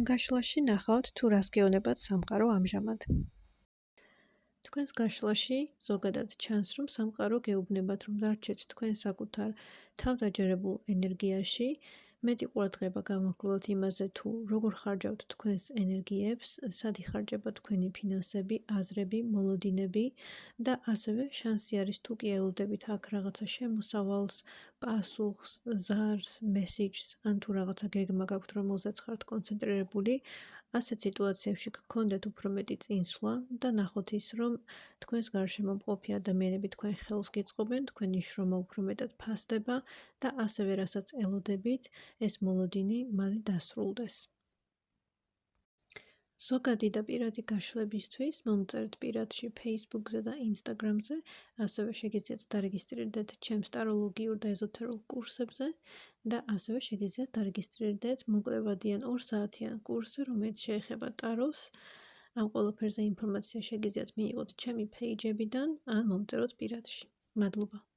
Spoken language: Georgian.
გაშლაში ნახავთ თუ რას გეუბნებათ სამყარო ამჟამად. თქვენს გაშლაში ზოგადად ჩანს, რომ სამყარო გეუბნებათ, რომ დარჩეთ თქვენ საკუთარ თავდაჯერებულ ენერგიაში, მეტი ყურადღება გამოგვლოთ იმაზე, თუ როგორ ხარჯავთ თქვენს ენერგიებს, სად იხარჯება თქვენი ფინანსები, აზრები, მოლოდინები და ასევე შანსი არის თუ კი ელოდებით აქ რაღაცა შემოსავალს, პასუხს, ზარს, მესიჯს, ან თუ რაღაცა გეგმა გაქვთ, რომელზეც ხართ კონცენტრირებული, ასეთ სიტუაციებში გქონდეთ უფრო მეტი წინსვლა და ნახოთ ის, რომ თქვენს გარშემო მყოფი ადამიანები თქვენ ხელს გიწყობენ, თქვენი შრომა უფრო მეტად ფასდება და ასევე რასაც ელოდებით, ეს მოლოდინი მალე დასრულდეს. ზოგადი და პირადი გაშლებისთვის მომწერთ პირადში Facebook-ზე და Instagram-ზე, ასევე შეგიძლიათ დარეგისტრირდეთ ჩემს ტაროლოგიურ და ეზოთერულ კურსებზე და ასევე შეგიძლიათ დარეგისტრირდეთ მოკლებადიან 2 საათიან კურსზე, რომელიც შეეხება ტაროს. ამ ყველაფერზე ინფორმაცია შეგიძლიათ მიიღოთ ჩემი page-ებიდან ან მომწეროთ პირადში. მადლობა.